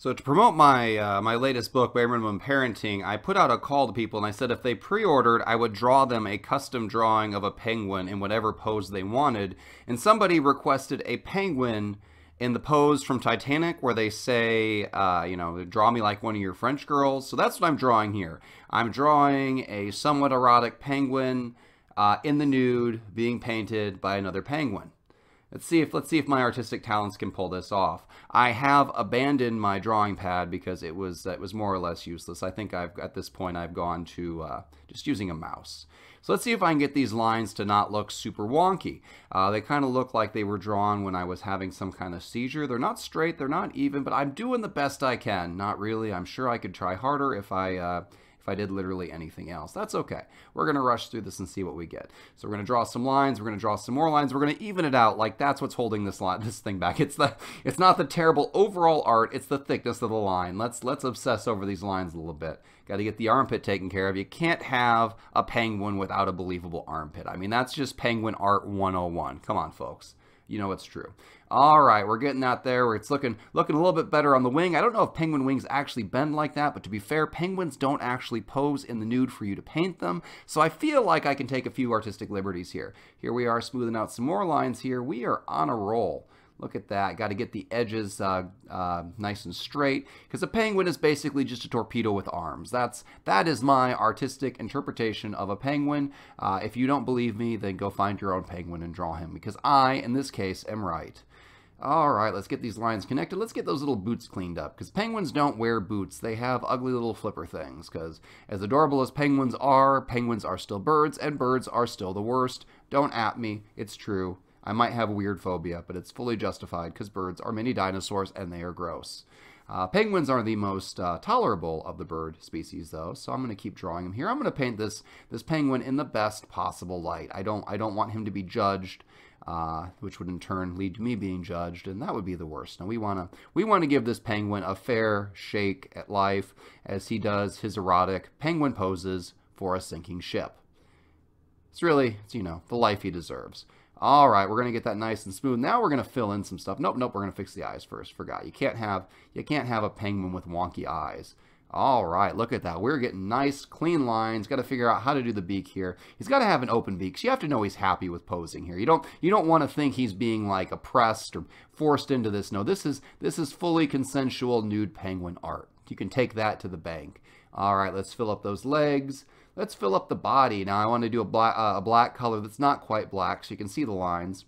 So to promote my my latest book, Bare Minimum Parenting, I put out a call to people and I said if they pre-ordered, I would draw them a custom drawing of a penguin in whatever pose they wanted. And somebody requested a penguin in the pose from Titanic where they say, you know, draw me like one of your French girls. So that's what I'm drawing here. I'm drawing a somewhat erotic penguin in the nude being painted by another penguin. Let's see if my artistic talents can pull this off. I have abandoned my drawing pad because it was more or less useless. I think at this point I've gone to just using a mouse. So let's see if I can get these lines to not look super wonky. They kind of look like they were drawn when I was having some kind of seizure. They're not straight, they're not even, but I'm doing the best I can. Not really. I'm sure I could try harder if I did literally anything else. That's okay. We're going to rush through this and see what we get. So we're going to draw some lines. We're going to draw some more lines. We're going to even it out. Like that's what's holding this thing back. It's not the terrible overall art. It's the thickness of the line. Let's obsess over these lines a little bit. Got to get the armpit taken care of. You can't have a penguin without a believable armpit. I mean, that's just penguin art 101. Come on, folks. You know it's true. All right, we're getting that there. It's looking a little bit better on the wing. I don't know if penguin wings actually bend like that, but to be fair, penguins don't actually pose in the nude for you to paint them. So I feel like I can take a few artistic liberties here. Here we are smoothing out some more lines here. We are on a roll. Look at that. Got to get the edges nice and straight because a penguin is basically just a torpedo with arms. That is my artistic interpretation of a penguin. If you don't believe me, then go find your own penguin and draw him because I, in this case, am right. All right, let's get these lines connected. Let's get those little boots cleaned up because penguins don't wear boots. They have ugly little flipper things because as adorable as penguins are still birds and birds are still the worst. Don't at me. It's true. I might have a weird phobia, but it's fully justified because birds are mini dinosaurs and they are gross. Penguins are the most tolerable of the bird species, though, so I'm going to keep drawing them here. I'm going to paint this penguin in the best possible light. I don't want him to be judged, which would in turn lead to me being judged, and that would be the worst. Now we want to give this penguin a fair shake at life as he does his erotic penguin poses for a sinking ship. It's you know, the life he deserves. All right, we're going to get that nice and smooth. Now we're going to fill in some stuff. Nope, we're going to fix the eyes first. Forgot. You can't have a penguin with wonky eyes. All right, look at that. We're getting nice, clean lines. Got to figure out how to do the beak here. He's got to have an open beak. So you have to know he's happy with posing here. You don't want to think he's being like oppressed or forced into this. No, this is fully consensual nude penguin art. You can take that to the bank. All right, let's fill up those legs. Let's fill up the body. Now I want to do a black color that's not quite black so you can see the lines.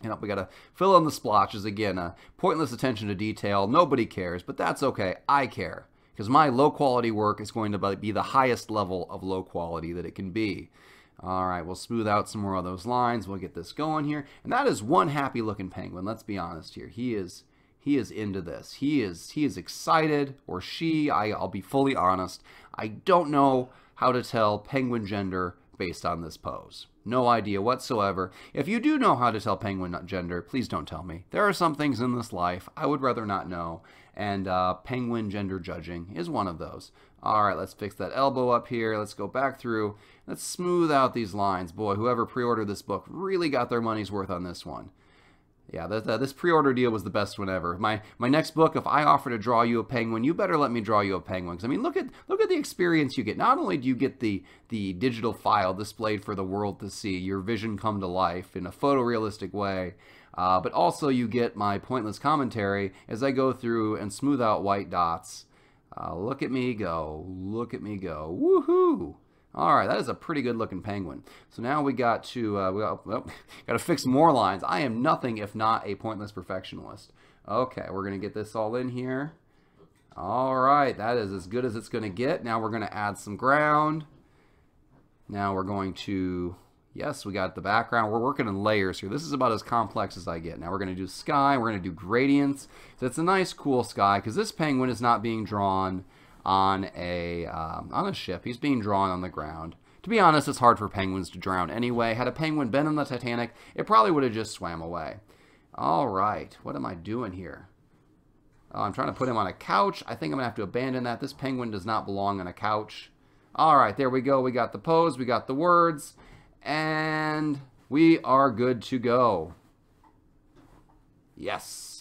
And we got to fill in the splotches. Again, pointless attention to detail. Nobody cares, but that's okay. I care because my low quality work is going to be the highest level of low quality that it can be. All right, we'll smooth out some more of those lines. We'll get this going here. And that is one happy looking penguin. Let's be honest here. He is into this. He is excited, or she. I'll be fully honest. I don't know how to tell penguin gender based on this pose. No idea whatsoever. If you do know how to tell penguin gender, please don't tell me. There are some things in this life I would rather not know, and penguin gender judging is one of those. All right, let's fix that elbow up here. Let's go back through. Let's smooth out these lines. Boy, whoever pre-ordered this book really got their money's worth on this one. Yeah, this pre-order deal was the best one ever. My next book, if I offer to draw you a penguin, you better let me draw you a penguin. 'Cause I mean, look at the experience you get. Not only do you get the digital file displayed for the world to see, your vision come to life in a photorealistic way, but also you get my pointless commentary as I go through and smooth out white dots. Look at me go. Look at me go. Woohoo! All right, that is a pretty good looking penguin. So now we got to got to fix more lines. I am nothing if not a pointless perfectionist. Okay, we're gonna get this all in here. All right, that is as good as it's gonna get. Now we're gonna add some ground. Now we're going to, yes, we got the background. We're working in layers here. This is about as complex as I get. Now we're gonna do sky. We're gonna do gradients. So it's a nice, cool sky because this penguin is not being drawn on a ship. He's being drawn on the ground. To be honest, it's hard for penguins to drown anyway. Had a penguin been on the Titanic, it probably would have just swam away. All right, what am I doing here? Oh, I'm trying to put him on a couch. I think I'm gonna have to abandon that. This penguin does not belong on a couch. All right, there we go. We got the pose, we got the words, and we are good to go. Yes.